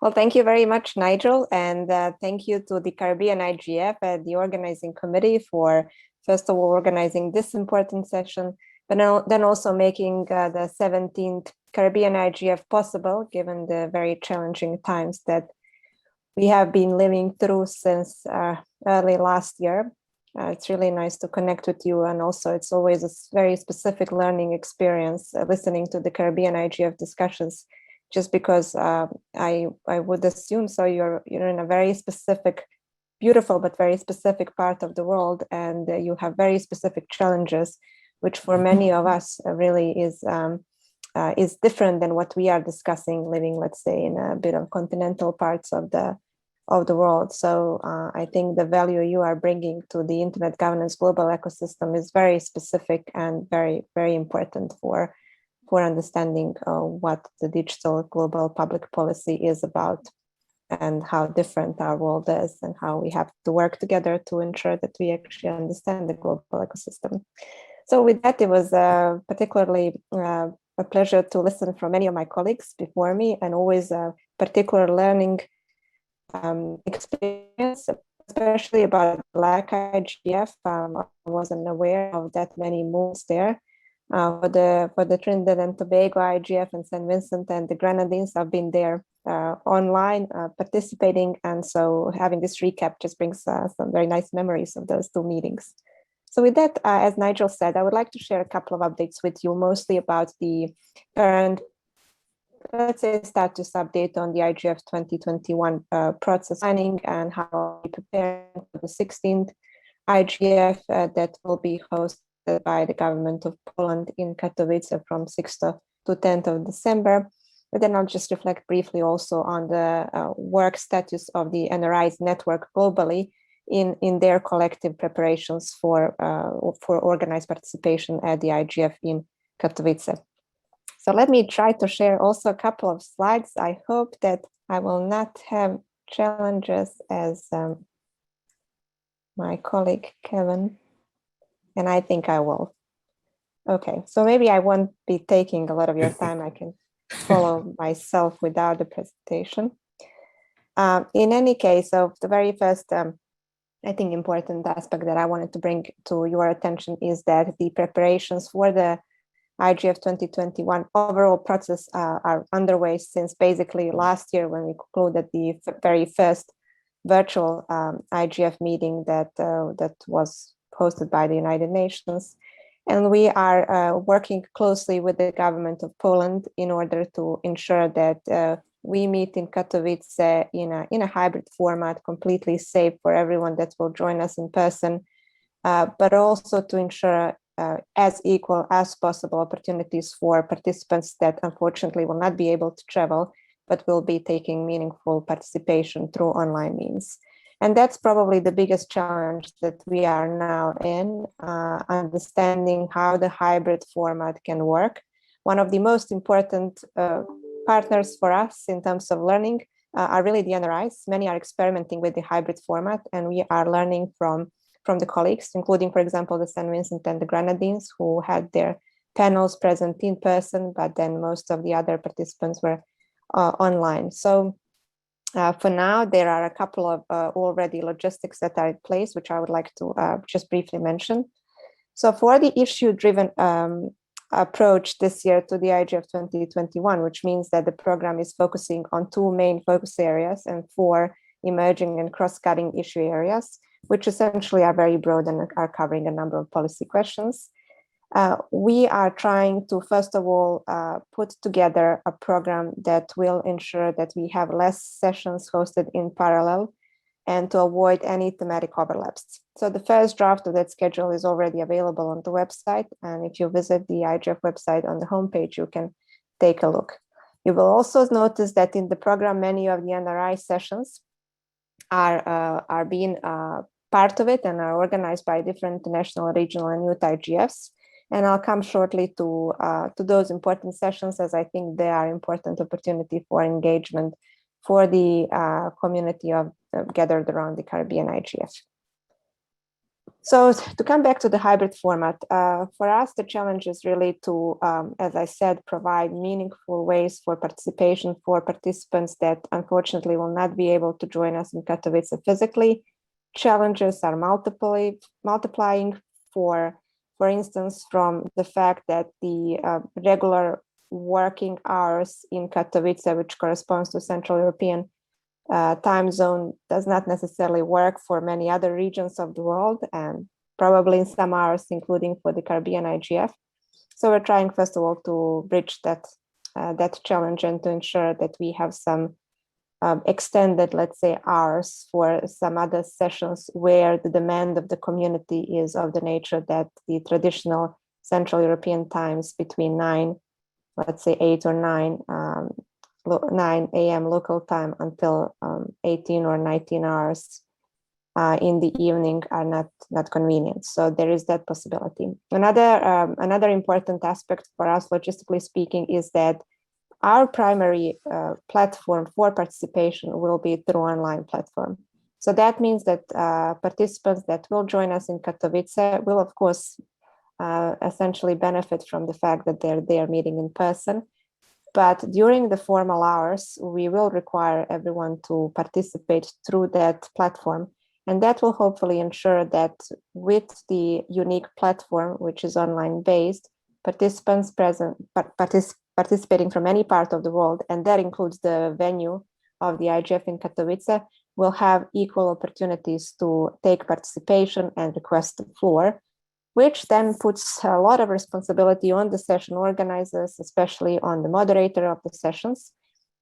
Well, thank you very much, Nigel, and thank you to the Caribbean IGF, the organizing committee, for first of all organizing this important session, but then also making the 17th Caribbean IGF possible, given the very challenging times that we have been living through since early last year. It's really nice to connect with you, and also it's always a very specific learning experience listening to the Caribbean IGF discussions, just because I would assume so you're in a very specific, beautiful but very specific part of the world, and you have very specific challenges, which for many of us really is different than what we are discussing living, let's say, in a bit of continental parts of the world. So I think the value you are bringing to the internet governance global ecosystem is very specific and very, very important for understanding what the digital global public policy is about, and how different our world is, and how we have to work together to ensure that we actually understand the global ecosystem. So with that, it was particularly a pleasure to listen from many of my colleagues before me, and always a particular learning experience, especially about Black IGF. I wasn't aware of that many moves there. For the Trinidad and Tobago IGF and St. Vincent and the Grenadines, I've been there online participating, and so having this recap just brings some very nice memories of those two meetings. So with that, as Nigel said, I would like to share a couple of updates with you, mostly about the current, let's say, status update on the IGF 2021 process planning, and how we prepare for the 16th IGF that will be hosted by the government of Poland in Katowice from 6th to 10th of December. And then I'll just reflect briefly also on the work status of the NRI's network globally in their collective preparations for organized participation at the IGF in Katowice. So let me try to share also a couple of slides. I hope that I will not have challenges as my colleague Kevin, and I think I will. Okay, so maybe I won't be taking a lot of your time. I can follow myself without the presentation. In any case, so the very first, I think, important aspect that I wanted to bring to your attention is that the preparations for the IGF 2021 overall process are underway since basically last year, when we concluded the very first virtual IGF meeting that was hosted by the United Nations. And we are working closely with the government of Poland in order to ensure that we meet in Katowice in a hybrid format, completely safe for everyone that will join us in person, but also to ensure as equal as possible opportunities for participants that unfortunately will not be able to travel, but will be taking meaningful participation through online means. And that's probably the biggest challenge that we are now in, understanding how the hybrid format can work. One of the most important partners for us in terms of learning are really the NRIs. Many are experimenting with the hybrid format, and we are learning from the colleagues, including, for example, the St. Vincent and the Grenadines, who had their panels present in person, but then most of the other participants were online. So for now, there are a couple of already logistics that are in place, which I would like to just briefly mention. So for the issue-driven approach this year to the IGF 2021, which means that the program is focusing on two main focus areas and 4 emerging and cross-cutting issue areas, which essentially are very broad and are covering a number of policy questions. We are trying to, first of all, put together a program that will ensure that we have less sessions hosted in parallel and to avoid any thematic overlaps. So the first draft of that schedule is already available on the website. And if you visit the IGF website on the homepage, you can take a look. You will also notice that in the program, many of the NRI sessions are being part of it and are organized by different national, regional, and youth IGFs. And I'll come shortly to those important sessions, as I think they are important opportunity for engagement for the community of gathered around the Caribbean IGF. So to come back to the hybrid format, for us, the challenge is really to, as I said, provide meaningful ways for participation for participants that unfortunately will not be able to join us in Katowice physically. Challenges are multiplying for instance, from the fact that the regular working hours in Katowice, which corresponds to Central European time zone, does not necessarily work for many other regions of the world, and probably in some hours, including for the Caribbean IGF. So we're trying, first of all, to bridge that challenge and to ensure that we have some extended, let's say, hours for some other sessions where the demand of the community is of the nature that the traditional Central European times between 9, let's say 8 or 9 a.m. local time until 18 or 19 hours in the evening are not convenient. So there is that possibility. Another important aspect for us, logistically speaking, is that our primary platform for participation will be through online platform. So that means that participants that will join us in Katowice will, of course, essentially benefit from the fact that they're there meeting in person. But during the formal hours, we will require everyone to participate through that platform. And that will hopefully ensure that with the unique platform, which is online based, participants participating from any part of the world, and that includes the venue of the IGF in Katowice, will have equal opportunities to take participation and request the floor, which then puts a lot of responsibility on the session organizers, especially on the moderator of the sessions.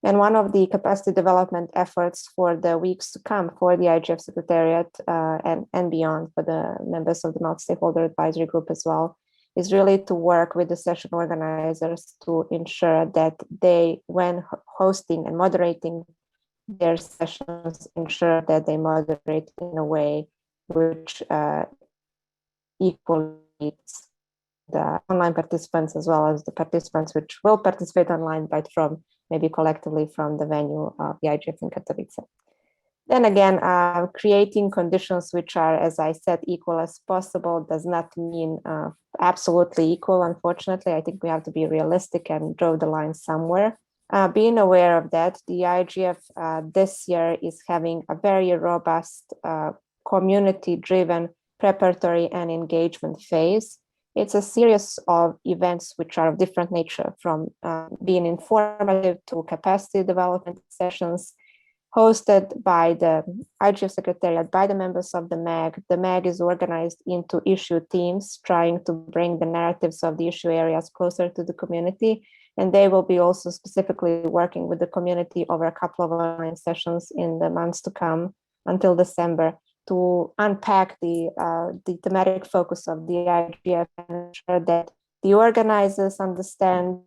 And one of the capacity development efforts for the weeks to come for the IGF Secretariat and beyond, for the members of the multi-stakeholder advisory group as well, is really to work with the session organizers to ensure that they, when hosting and moderating their sessions, ensure that they moderate in a way which equally the online participants as well as the participants which will participate online, but from maybe collectively from the venue of the IGF in Katowice. Then again, creating conditions which are, as I said, equal as possible does not mean absolutely equal, unfortunately. I think we have to be realistic and draw the line somewhere. Being aware of that, the IGF this year is having a very robust community-driven preparatory and engagement phase. It's a series of events which are of different nature, from being informative to capacity development sessions, hosted by the IGF Secretariat, by the members of the MAG. The MAG is organized into issue teams, trying to bring the narratives of the issue areas closer to the community. And they will be also specifically working with the community over a couple of online sessions in the months to come until December to unpack the thematic focus of the IGF and ensure that the organizers understand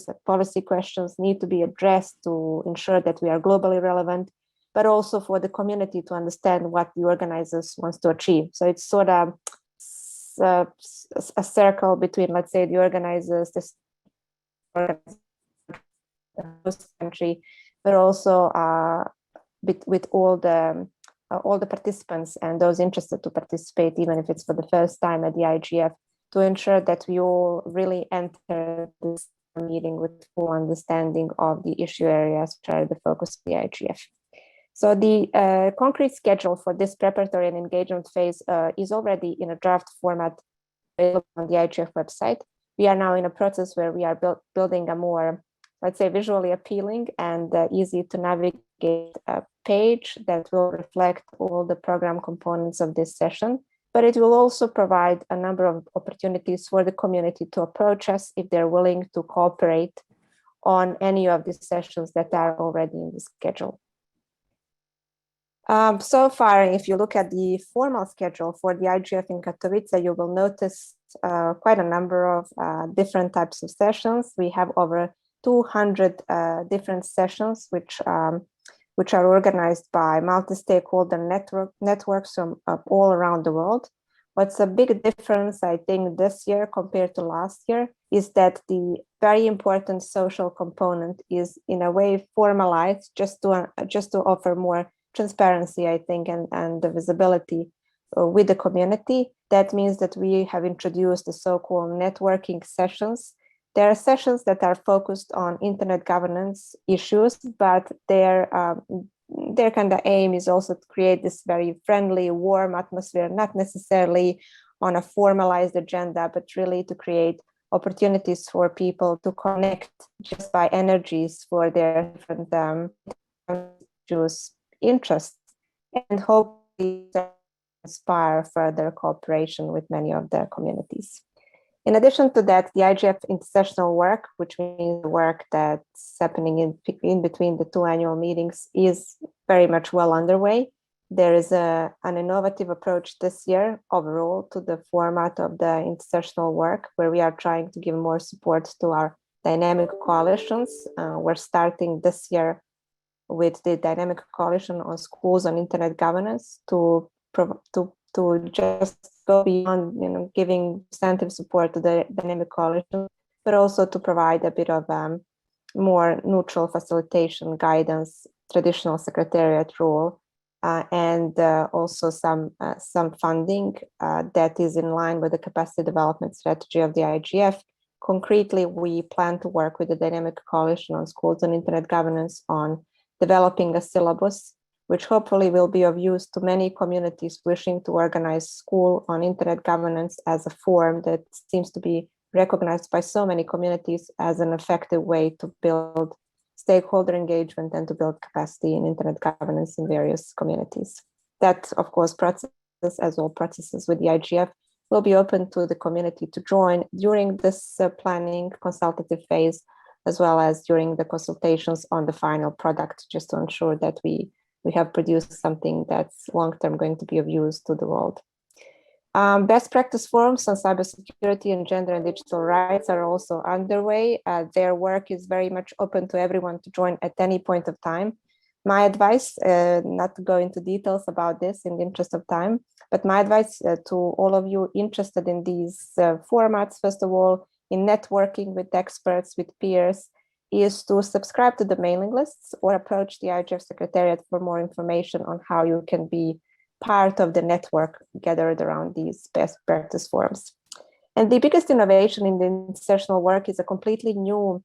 that policy questions need to be addressed to ensure that we are globally relevant, but also for the community to understand what the organizers wants to achieve. So it's sort of a circle between, let's say, the organizers, the host country, but also with all the participants and those interested to participate, even if it's for the first time at the IGF, to ensure that we all really enter this meeting with full understanding of the issue areas which are the focus of the IGF. So the concrete schedule for this preparatory and engagement phase is already in a draft format available on the IGF website. We are now in a process where we are building a more, let's say, visually appealing and easy to navigate page that will reflect all the program components of this session. But it will also provide a number of opportunities for the community to approach us if they're willing to cooperate on any of these sessions that are already in the schedule. So far, if you look at the formal schedule for the IGF in Katowice, you will notice quite a number of different types of sessions. We have over 200 different sessions which are organized by multi-stakeholder networks from all around the world. What's a big difference, I think, this year compared to last year is that the very important social component is in a way formalized just to offer more transparency, I think, and the visibility with the community. That means that we have introduced the so-called networking sessions. There are sessions that are focused on internet governance issues, but their kind of aim is also to create this very friendly, warm atmosphere, not necessarily on a formalized agenda, but really to create opportunities for people to connect just by energies for their different interests, and hopefully inspire further cooperation with many of the communities. In addition to that, the IGF intersessional work, which means the work that's happening in between the two annual meetings, is very much well underway. There is an innovative approach this year overall to the format of the intersessional work, where we are trying to give more support to our dynamic coalitions. We're starting this year with the dynamic coalition on schools on internet governance to just go beyond, giving substantive support to the dynamic coalition, but also to provide a bit of more neutral facilitation, guidance, traditional secretariat role, and also some funding that is in line with the capacity development strategy of the IGF. Concretely, we plan to work with the dynamic coalition on schools and internet governance on developing a syllabus, which hopefully will be of use to many communities wishing to organize school on internet governance as a form that seems to be recognized by so many communities as an effective way to build stakeholder engagement and to build capacity in internet governance in various communities. That, of course, process, as all processes with the IGF, will be open to the community to join during this planning consultative phase, as well as during the consultations on the final product, just to ensure that we have produced something that's long-term going to be of use to the world. Best practice forums on cybersecurity and gender and digital rights are also underway. Their work is very much open to everyone to join at any point of time. My advice, not to go into details about this in the interest of time, but my advice to all of you interested in these formats, first of all, in networking with experts, with peers, is to subscribe to the mailing lists or approach the IGF Secretariat for more information on how you can be part of the network gathered around these best practice forums. And the biggest innovation in the intersessional work is a completely new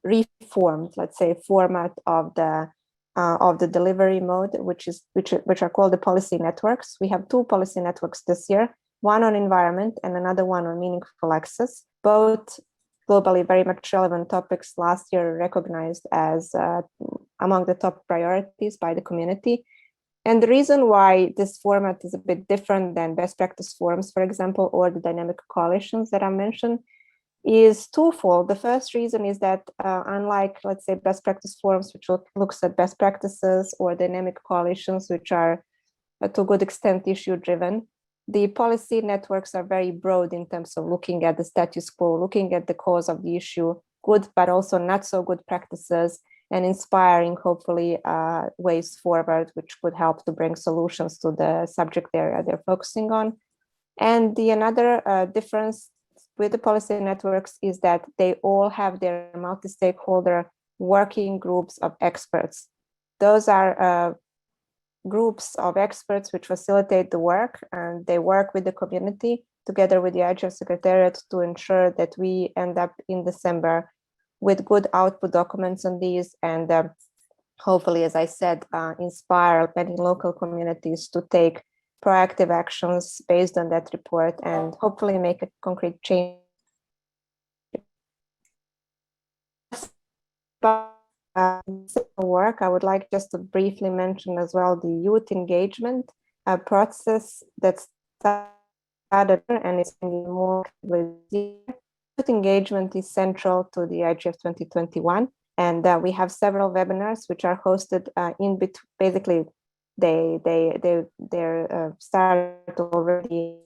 reformed, let's say, format of the delivery mode, which are called the policy networks. We have two policy networks this year, one on environment and another one on meaningful access, both globally very much relevant topics last year recognized as among the top priorities by the community. And the reason why this format is a bit different than best practice forums, for example, or the dynamic coalitions that I mentioned, is twofold. The first reason is that unlike, let's say, best practice forums, which looks at best practices, or dynamic coalitions, which are to a good extent issue driven, the policy networks are very broad in terms of looking at the status quo, looking at the cause of the issue, good but also not so good practices, and inspiring, hopefully, ways forward, which could help to bring solutions to the subject area they're focusing on. And the another difference with the policy networks is that they all have their multi-stakeholder working groups of experts. Those are groups of experts which facilitate the work, and they work with the community together with the IGF Secretariat to ensure that we end up in December with good output documents on these, and hopefully, as I said, inspire many local communities to take proactive actions based on that report and hopefully make a concrete change. Work, I would like just to briefly mention as well the youth engagement process that started and is more with youth engagement is central to the IGF 2021, and we have several webinars which are hosted in between. Basically, they're started already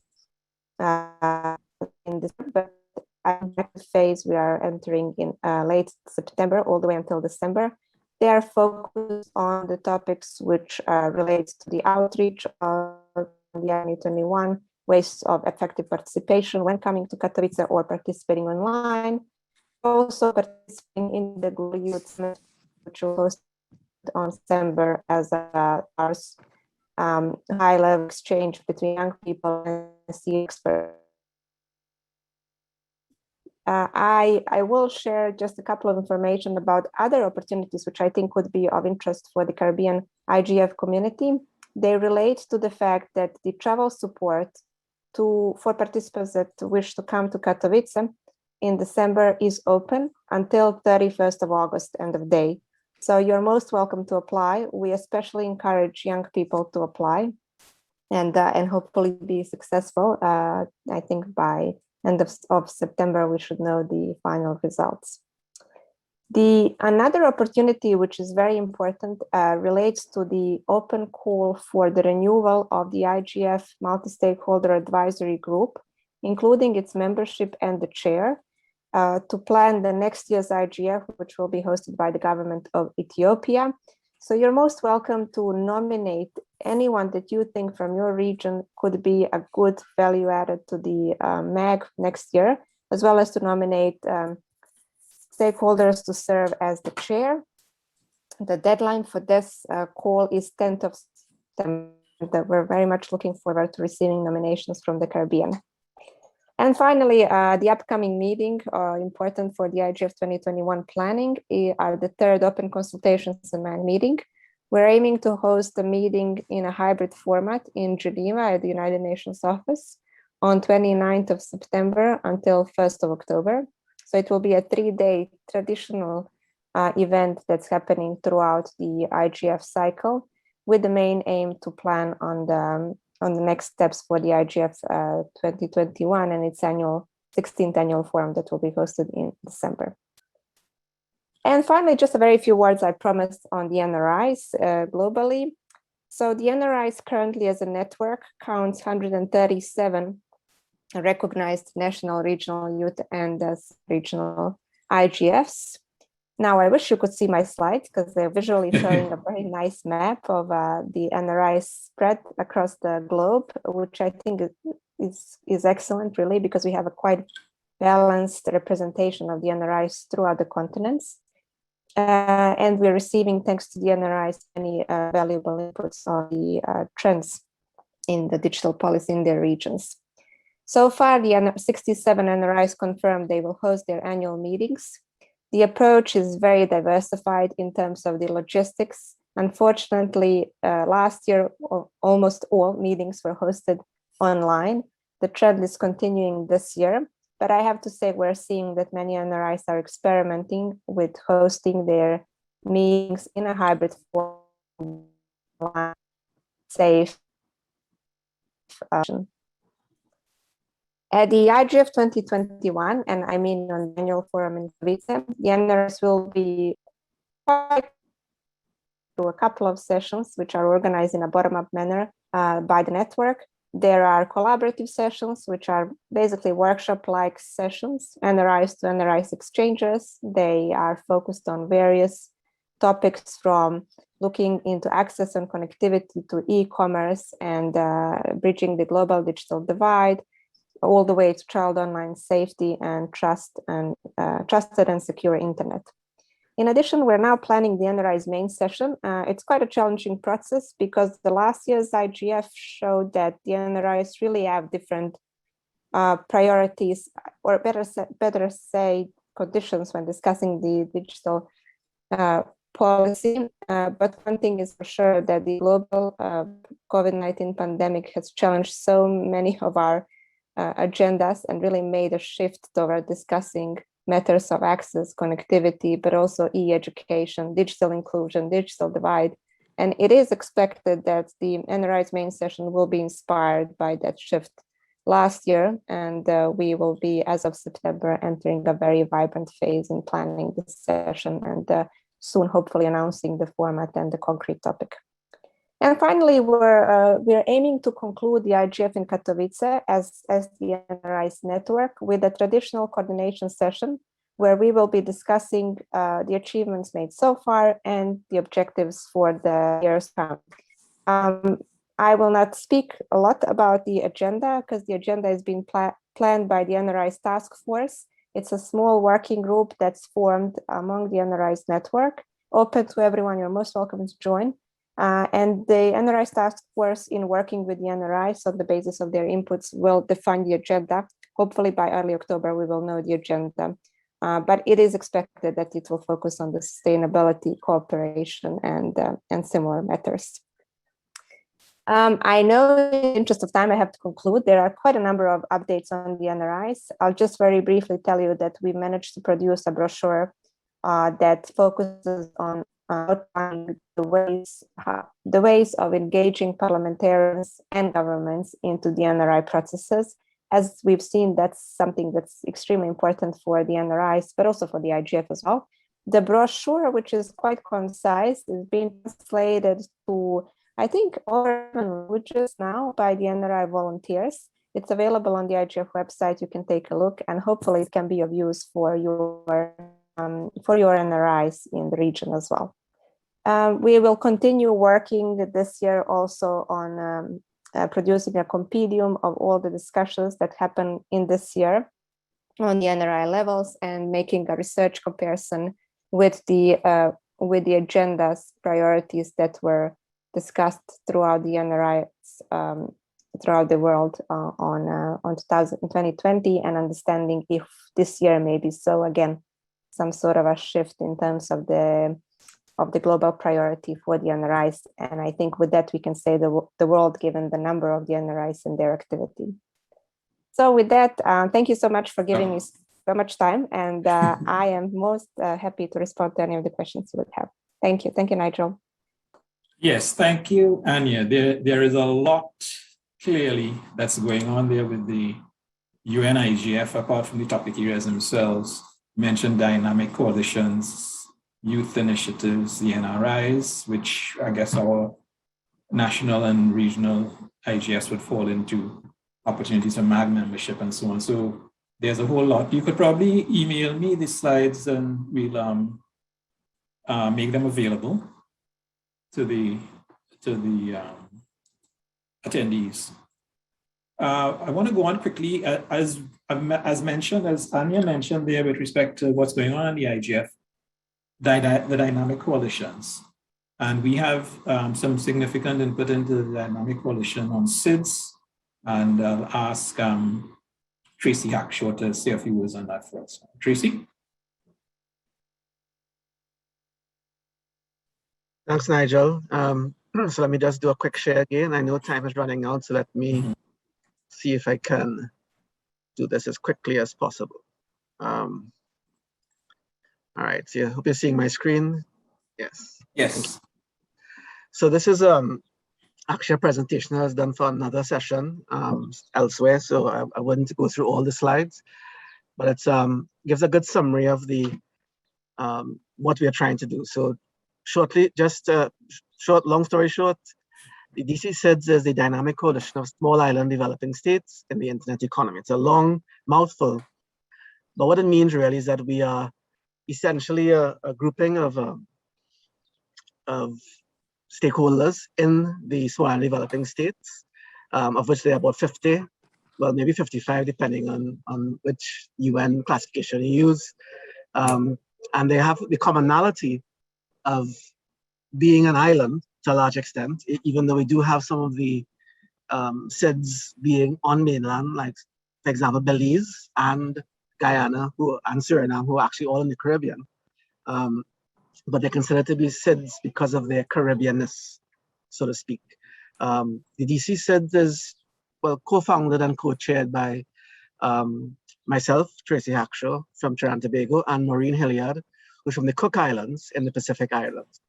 in this, but phase we are entering in late September all the way until December. They are focused on the topics which relates to the outreach of the 2021, ways of effective participation when coming to Katowice or participating online. Also participating in the Global Youth Summit, which will host on December as ours. high-level exchange between young people and C experts. I will share just a couple of information about other opportunities which I think would be of interest for the Caribbean IGF community. They relate to the fact that the travel support for participants that wish to come to Katowice in December is open until 31st of August, end of day. So you're most welcome to apply. We especially encourage young people to apply and hopefully be successful. I think by end of September, we should know the final results. Another opportunity, which is very important, relates to the open call for the renewal of the IGF multi-stakeholder advisory group, including its membership and the chair, to plan the next year's IGF, which will be hosted by the government of Ethiopia. So you're most welcome to nominate anyone that you think from your region could be a good value added to the MAG next year, as well as to nominate stakeholders to serve as the chair. The deadline for this call is 10th of September. We're very much looking forward to receiving nominations from the Caribbean. And finally, the upcoming meeting, important for the IGF 2021 planning, are the third open consultations and MAG meeting. We're aiming to host a meeting in a hybrid format in Geneva at the United Nations office on 29th of September until 1st of October. So it will be a 3-day traditional event that's happening throughout the IGF cycle, with the main aim to plan on the next steps for the IGF 2021 and its 16th annual forum that will be hosted in December. And finally, just a very few words I promised on the NRIs globally. So the NRIs currently as a network counts 137 recognized national, regional, youth, and regional IGFs. Now, I wish you could see my slides because they're visually showing a very nice map of the NRI spread across the globe, which I think is excellent, really, because we have a quite balanced representation of the NRIs throughout the continents. And we're receiving, thanks to the NRIs, many valuable inputs on the trends in the digital policy in their regions. So far, the 67 NRIs confirmed they will host their annual meetings. The approach is very diversified in terms of the logistics. Unfortunately, last year, almost all meetings were hosted online. The trend is continuing this year, but I have to say we're seeing that many NRIs are experimenting with hosting their meetings in a hybrid form, safe. At the IGF 2021, and I mean on the annual forum in Katowice, the NRIs will be through a couple of sessions, which are organized in a bottom-up manner by the network. There are collaborative sessions, which are basically workshop-like sessions, NRIs to NRIs exchanges. They are focused on various topics from looking into access and connectivity to e-commerce and bridging the global digital divide, all the way to child online safety and trusted and secure internet. In addition, we're now planning the NRI's main session. It's quite a challenging process because the last year's IGF showed that the NRIs really have different priorities, or better say conditions when discussing the digital policy. But one thing is for sure, that the global COVID-19 pandemic has challenged so many of our agendas and really made a shift toward discussing matters of access, connectivity, but also e-education, digital inclusion, digital divide. And it is expected that the NRI's main session will be inspired by that shift last year. And we will be, as of September, entering a very vibrant phase in planning this session and soon hopefully announcing the format and the concrete topic. And finally, we're aiming to conclude the IGF in Katowice as the NRI's network with a traditional coordination session where we will be discussing the achievements made so far and the objectives for the years to come. I will not speak a lot about the agenda because the agenda has been planned by the NRI's task force. It's a small working group that's formed among the NRI's network, open to everyone. You're most welcome to join. And the NRI task force, in working with the NRIs on the basis of their inputs, will define the agenda. Hopefully by early October, we will know the agenda. But it is expected that it will focus on the sustainability, cooperation, and similar matters. I know in the interest of time, I have to conclude. There are quite a number of updates on the NRIs. I'll just very briefly tell you that we managed to produce a brochure that focuses on the ways of engaging parliamentarians and governments into the NRI processes. As we've seen, that's something that's extremely important for the NRIs, but also for the IGF as well. The brochure, which is quite concise, is being translated to, I think, over languages now by the NRI volunteers. It's available on the IGF website. You can take a look, and hopefully it can be of use for your NRIs in the region as well. We will continue working this year also on producing a compendium of all the discussions that happen in this year on the NRI levels, and making a research comparison with the agenda's priorities that were discussed throughout the NRIs throughout the world on 2020, and understanding if this year maybe so again some sort of a shift in terms of the global priority for the NRIs. And I think with that we can say the world, given the number of the NRIs and their activity. So with that, thank you so much for giving me so much time, and I am most happy to respond to any of the questions you would have. Thank you. Thank you, Nigel. Yes, thank you, Anya. There is a lot clearly that's going on there with the UN IGF, apart from the topic areas themselves. Mentioned dynamic coalitions, youth initiatives, the NRIs, which I guess our national and regional IGFs would fall into, opportunities for MAG membership and so on. So there's a whole lot. You could probably email me the slides and we'll make them available to the attendees. I want to go on quickly, as mentioned, as Anya mentioned there, with respect to what's going on in the IGF, the dynamic coalitions. And we have some significant input into the dynamic coalition on SIDS, and I'll ask Tracy Hackshaw to say a few words on that for us. Tracy? Thanks, Nigel. So let me just do a quick share again. I know time is running out, so let me see if I can do this as quickly as possible. All right, so I hope you're seeing my screen. Yes. Yes. So this is actually a presentation I was done for another session elsewhere, so I wouldn't go through all the slides, but it gives a good summary of the what we are trying to do. So shortly, just long story short, the DC SIDS is the dynamic coalition of small island developing states in the internet economy. It's a long mouthful, but what it means really is that we are essentially a grouping of stakeholders in the small island developing states, of which there are about 50, well, maybe 55, depending on which UN classification you use. And they have the commonality of being an island to a large extent, even though we do have some of the SIDS being on mainland, like, for example, Belize and Guyana and Suriname, who are actually all in the Caribbean. But they're considered to be SIDS because of their Caribbeanness, so to speak. The DC SIDS is, well, co-founded and co-chaired by myself, Tracy Hackshaw, from Trinidad and Tobago, and Maureen Hilliard, who's from the Cook Islands in the Pacific Islands.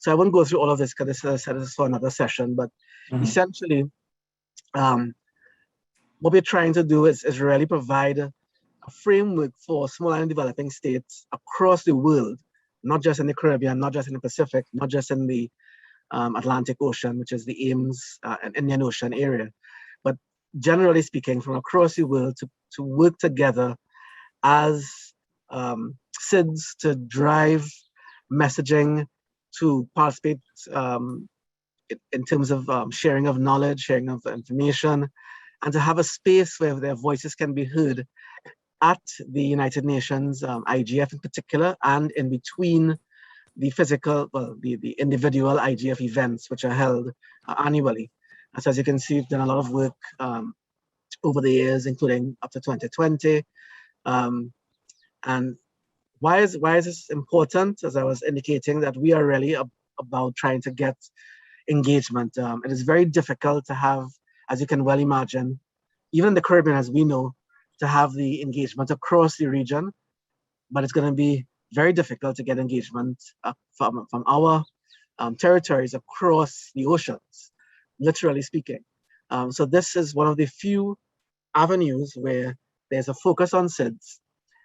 So I won't go through all of this because this is for another session, but essentially, what we're trying to do is really provide a framework for small island developing states across the world, not just in the Caribbean, not just in the Pacific, not just in the Atlantic Ocean, which is the Ames and Indian Ocean area, but generally speaking, from across the world to work together as SIDS to drive messaging, to participate in terms of sharing of knowledge, sharing of information, and to have a space where their voices can be heard at the United Nations, IGF in particular, and in between the physical, well, the individual IGF events which are held annually. And so as you can see, we've done a lot of work over the years, including up to 2020. And why is this important? As I was indicating, that we are really about trying to get engagement. It is very difficult to have, as you can well imagine, even in the Caribbean, as we know, to have the engagement across the region, but it's going to be very difficult to get engagement from our territories across the oceans, literally speaking. So this is one of the few avenues where there's a focus on SIDS,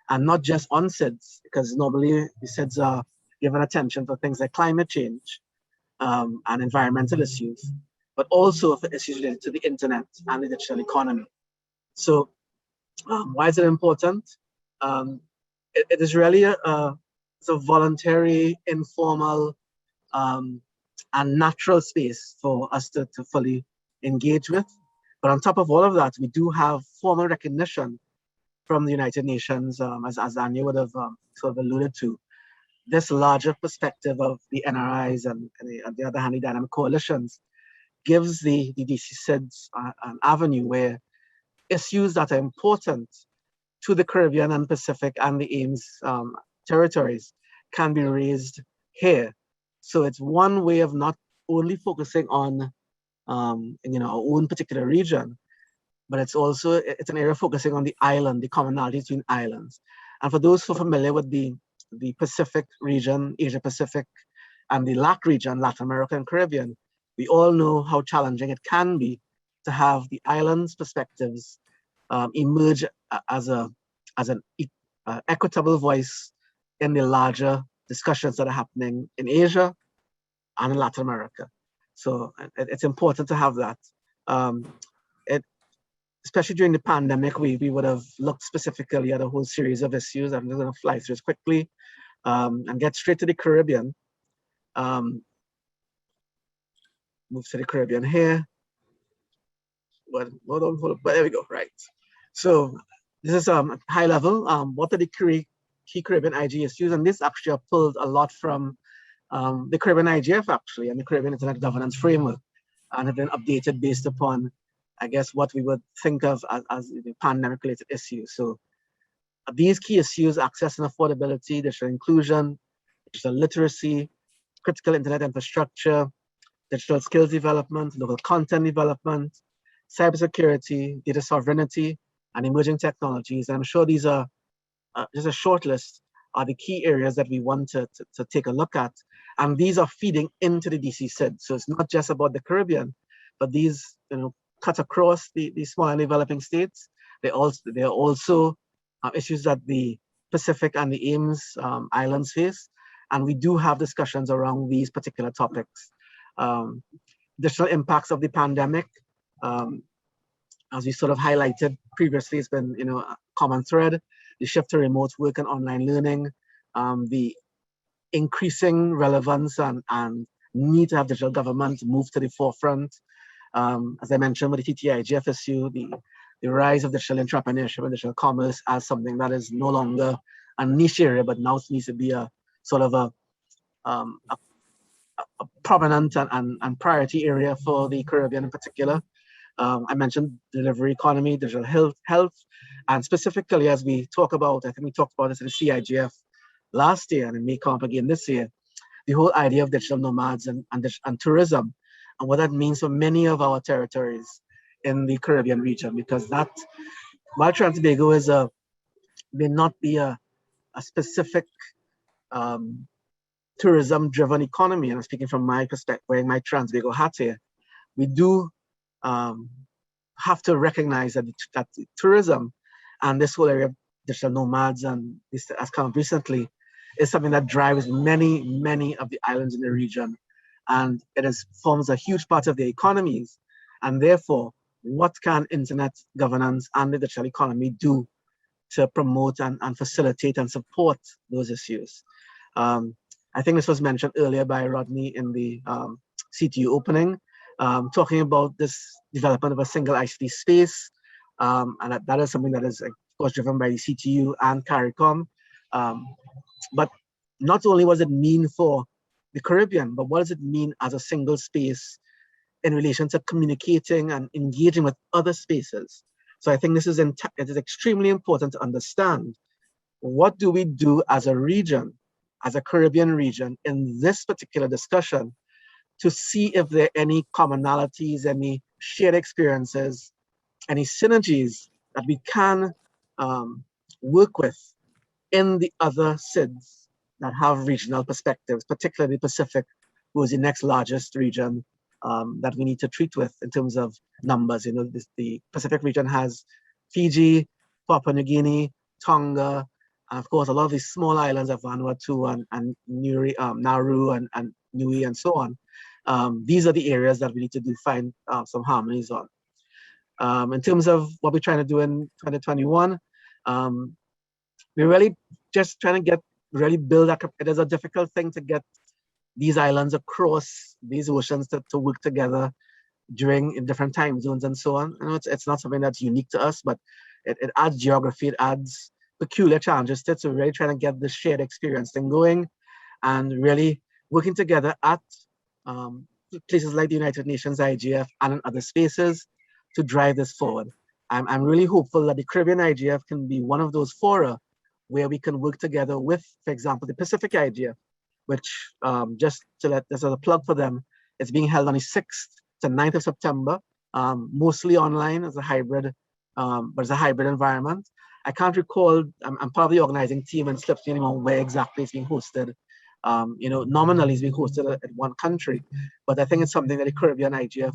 and not just on SIDS, because normally the SIDS are given attention for things like climate change and environmental issues, but also for issues related to the internet and the digital economy. So why is it important? It is really it's a voluntary, informal, and natural space for us to fully engage with. But on top of all of that, we do have formal recognition from the United Nations, as Anya would have sort of alluded to. This larger perspective of the NRIs and on the other hand, the dynamic coalitions gives the DC SIDS an avenue where issues that are important to the Caribbean and Pacific and the AIMS territories can be raised here. So it's one way of not only focusing on our own particular region, but it's an area focusing on the island, the commonality between islands. And for those who are familiar with the Pacific region, Asia Pacific, and the LAC region, Latin America and Caribbean, we all know how challenging it can be to have the islands' perspectives emerge as an equitable voice in the larger discussions that are happening in Asia and in Latin America. So it's important to have that. Especially during the pandemic, we would have looked specifically at a whole series of issues. I'm just going to fly through this quickly and get straight to the Caribbean. Move to the Caribbean here. But there we go, right. So this is high level. What are the key Caribbean IG issues? And this actually pulled a lot from the Caribbean IGF actually, and the Caribbean Internet Governance Framework, and have been updated based upon, I guess, what we would think of as the pandemic-related issues. So these key issues: access and affordability, digital inclusion, digital literacy, critical internet infrastructure, digital skills development, local content development, cybersecurity, data sovereignty, and emerging technologies. And I'm sure these are just a short list are the key areas that we want to take a look at. And these are feeding into the DC SID. So it's not just about the Caribbean, but these cut across the small and developing states. They are also issues that the Pacific and the AIMS islands face. And we do have discussions around these particular topics. Additional impacts of the pandemic, as we sort of highlighted previously, it's been a common thread. The shift to remote work and online learning, the increasing relevance and need to have digital government move to the forefront. As I mentioned with the TTIGF issue, the rise of digital entrepreneurship and digital commerce as something that is no longer a niche area, but now needs to be a sort of a prominent and priority area for the Caribbean in particular. I mentioned delivery economy, digital health, and specifically as we talk about, I think we talked about this in the CIGF last year, and it may come up again this year, the whole idea of digital nomads and tourism, and what that means for many of our territories in the Caribbean region, because that, while Trinidad and Tobago may not be a specific tourism-driven economy, and I'm speaking from my perspective, wearing my Trinidad and Tobago hat here, we do have to recognize that tourism and this whole area of digital nomads and this has come up recently is something that drives many of the islands in the region, and it forms a huge part of their economies. And therefore, what can internet governance and the digital economy do to promote and facilitate and support those issues? I think this was mentioned earlier by Rodney in the CTU opening, talking about this development of a single ICT space, and that is something that is, of course, driven by the CTU and CARICOM. But not only what does it mean for the Caribbean, but what does it mean as a single space in relation to communicating and engaging with other spaces. So I think this is it is extremely important to understand what do we do as a region, as a Caribbean region in this particular discussion to see if there are any commonalities, any shared experiences, any synergies that we can work with in the other SIDs that have regional perspectives, particularly the Pacific, who is the next largest region that we need to treat with in terms of numbers. You know, the Pacific region has Fiji, Papua New Guinea, Tonga, and of course, a lot of these small islands of Vanuatu and Nauru and Niue and so on. These are the areas that we need to find some harmonies on. In terms of what we're trying to do in 2021, we're really just trying to really build that. It is a difficult thing to get these islands across these oceans to work together in different time zones and so on. I know it's not something that's unique to us, but it adds geography, it adds peculiar challenges to it. So we're really trying to get the shared experience thing going and really working together at places like the United Nations, IGF, and in other spaces to drive this forward. I'm really hopeful that the Caribbean IGF can be one of those fora where we can work together with, for example, the Pacific IGF, which just to let this as a plug for them, it's being held on the 6th to 9th of September, mostly online as a hybrid, but it's a hybrid environment. I can't recall, I'm part of the organizing team and slips me anymore where exactly it's being hosted. You know, nominally it's being hosted at one country, but I think it's something that the Caribbean IGF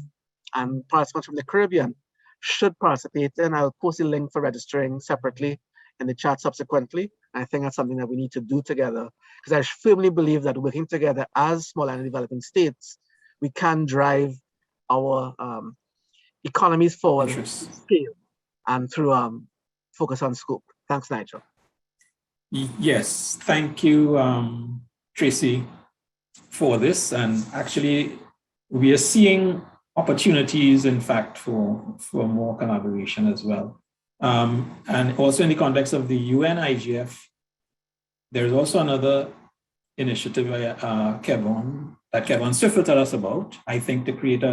and participants from the Caribbean should participate in. I'll post a link for registering separately in the chat subsequently. I think that's something that we need to do together, because I firmly believe that working together as small and developing states, we can drive our economies forward scale and through focus on scope. Thanks, Nigel. Yes, thank you, Tracy, for this. And actually, we are seeing opportunities, in fact, for more collaboration as well. And also in the context of the UN IGF, there's also another initiative Kevin Swift will tell us about, I think, to create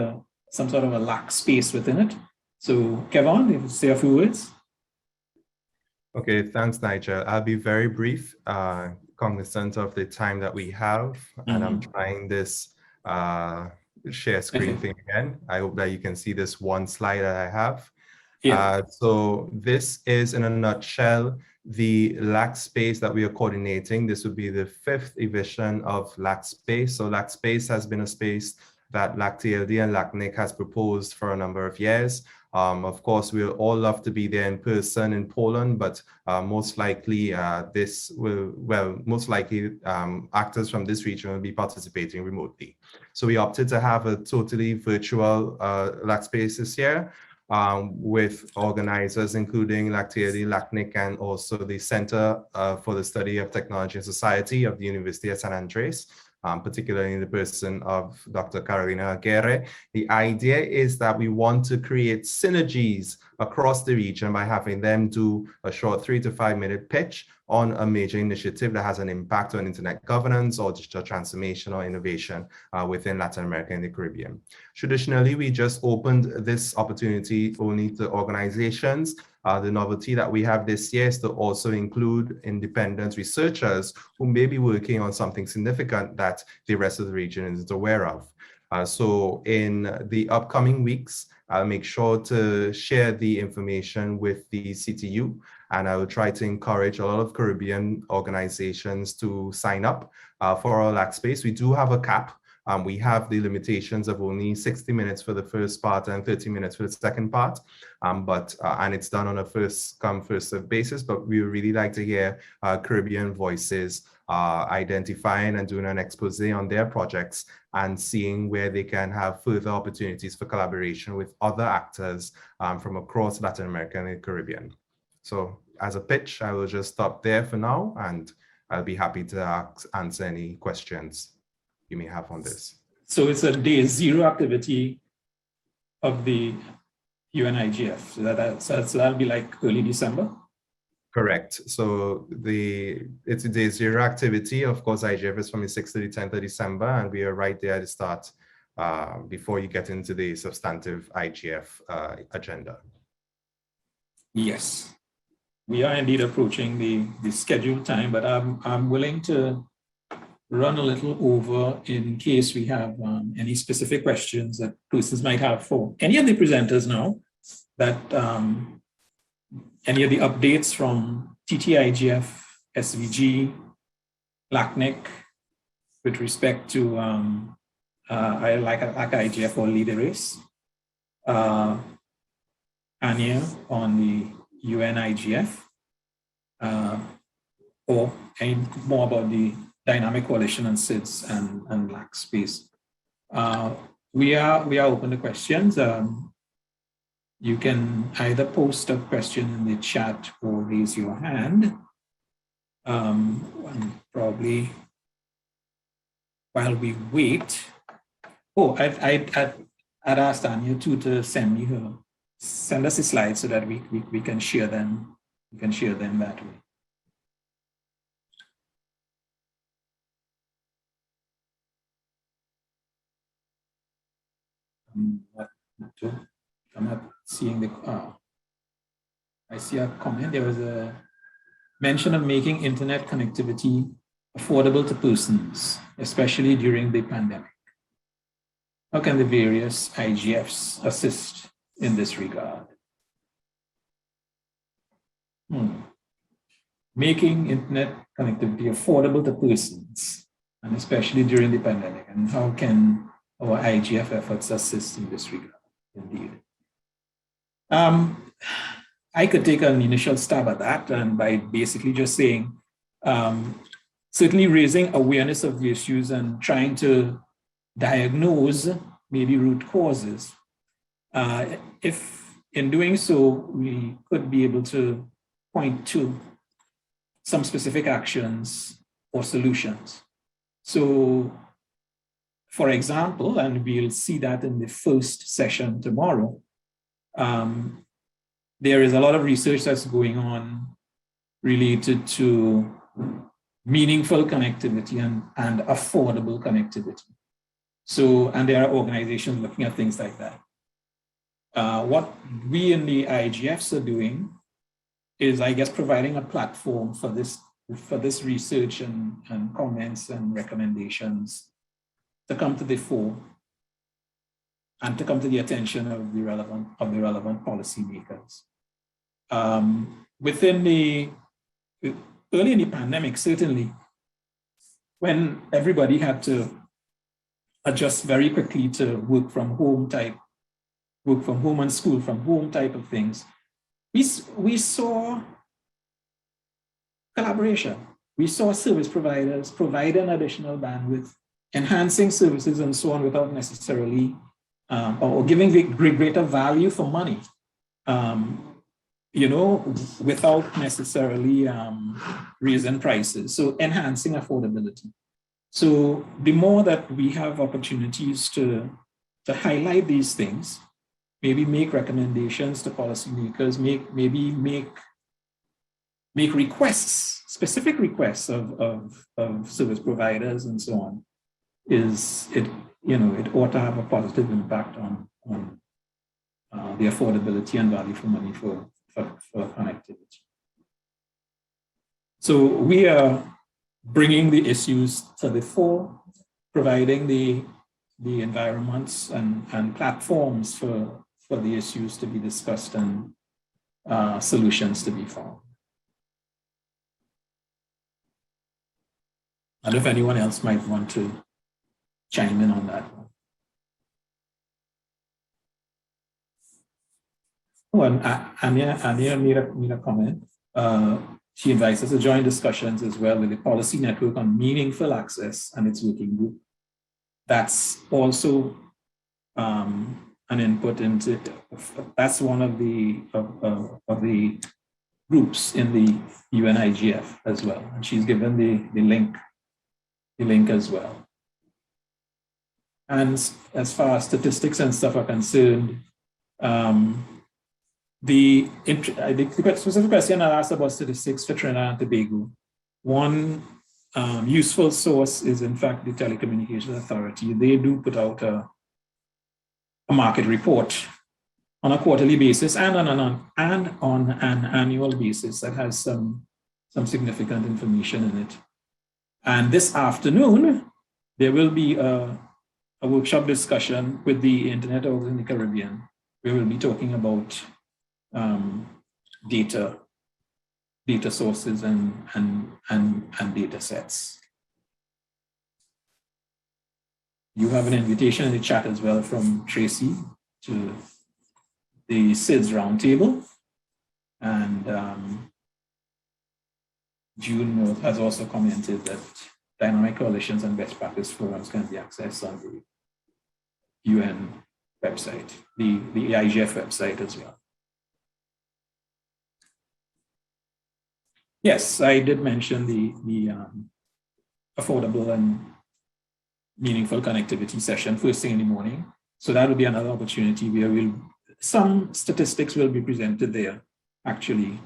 some sort of a LAC space within it. So Kevin, if you say a few words. Okay, thanks, Nigel. I'll be very brief, cognizant of the time that we have, and I'm trying this share screen thing again. I hope that you can see this one slide that I have. Yeah. So this is, in a nutshell, the LAC space that we are coordinating. This would be the 5th edition of LAC space. So LAC space has been a space that LAC TLD and LACNIC has proposed for a number of years. Of course, we'll all love to be there in person in Poland, but most likely actors from this region will be participating remotely. So we opted to have a totally virtual LAC space this year with organizers including LAC TLD, LACNIC, and also the Center for the Study of Technology and Society of the University of San Andres. Particularly in the person of Dr. Carolina Aguirre. The idea is that we want to create synergies across the region by having them do a short 3 to 5 minute pitch on a major initiative that has an impact on internet governance or digital transformation or innovation within Latin America and the Caribbean. Traditionally, we just opened this opportunity only to organizations. The novelty that we have this year is to also include independent researchers who may be working on something significant that the rest of the region isn't aware of. So in the upcoming weeks, I'll make sure to share the information with the CTU, and I will try to encourage a lot of Caribbean organizations to sign up for our LAC space. We do have a cap. We have the limitations of only 60 minutes for the first part and 30 minutes for the second part, and it's done on a first come, first served basis, but we would really like to hear Caribbean voices identifying and doing an expose on their projects and seeing where they can have further opportunities for collaboration with other actors from across Latin America and the Caribbean. So as a pitch, I will just stop there for now, and I'll be happy to answer any questions you may have on this. So it's a day 0 activity of the UNIGF. So that'll be like early December? Correct. So it's a day zero activity. Of course, IGF is from the 6th to the 10th of December, and we are right there at the start before you get into the substantive IGF agenda. Yes, we are indeed approaching the scheduled time, but I'm willing to run a little over in case we have any specific questions that persons might have for any of the presenters now, that any of the updates from TTIGF, SVG, LACNIC with respect to like IGF or leader race, Anya on the UN IGF, or any more about the dynamic coalition on SIDS and LAC space. We are open to questions. You can either post a question in the chat or raise your hand. And probably while we wait. Oh, I'd asked Anya to send us a slide so that we can share them. We can share them that way. I'm not seeing the, I see a comment. There was a mention of making internet connectivity affordable to persons, especially during the pandemic. How can the various IGFs assist in this regard? Making internet connectivity affordable to persons, and especially during the pandemic, and how can our IGF efforts assist in this regard? Indeed. I could take an initial stab at that, and by basically just saying, certainly raising awareness of the issues and trying to diagnose maybe root causes. If in doing so, we could be able to point to some specific actions or solutions. So, for example, and we'll see that in the first session tomorrow, there is a lot of research that's going on related to meaningful connectivity and affordable connectivity. So, and there are organizations looking at things like that. What we in the IGFs are doing is, I guess, providing a platform for this research and comments and recommendations to come to the fore and to come to the attention of the relevant policymakers. Early in the pandemic, certainly, when everybody had to adjust very quickly to work from home and school from home type of things, we saw collaboration. We saw service providers providing additional bandwidth, enhancing services and so on without necessarily, or giving greater value for money, without necessarily raising prices. So enhancing affordability. So the more that we have opportunities to highlight these things, maybe make recommendations to policymakers, maybe make requests, specific requests of service providers and so on, it ought to have a positive impact on the affordability and value for money for connectivity. So we are bringing the issues to the fore, providing the environments and platforms for the issues to be discussed and solutions to be found. I don't know if anyone else might want to chime in on that one. Oh, and Anya made a comment. She invites us to join discussions as well with the Policy Network on Meaningful Access and its working group. That's also an input into, that's one of the groups in the UN IGF as well. And she's given the link as well. And as far as statistics and stuff are concerned, the specific question I asked about statistics for Trinidad and Tobago. One useful source is, in fact, the Telecommunications Authority. They do put out a market report on a quarterly basis and on an annual basis that has some significant information in it. And this afternoon, there will be a workshop discussion with the Internet Orgs in the Caribbean. We will be talking about data sources and data sets. You have an invitation in the chat as well from Tracy to the SIDS roundtable, and June has also commented that dynamic coalitions and best practice forums can be accessed on the UN website, the IGF website as well. Yes, I did mention the affordable and meaningful connectivity session first thing in the morning. So that will be another opportunity where some statistics will be presented there, actually,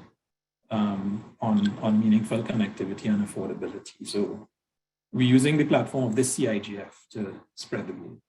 on meaningful connectivity and affordability. So we're using the platform of this CIGF to spread the word.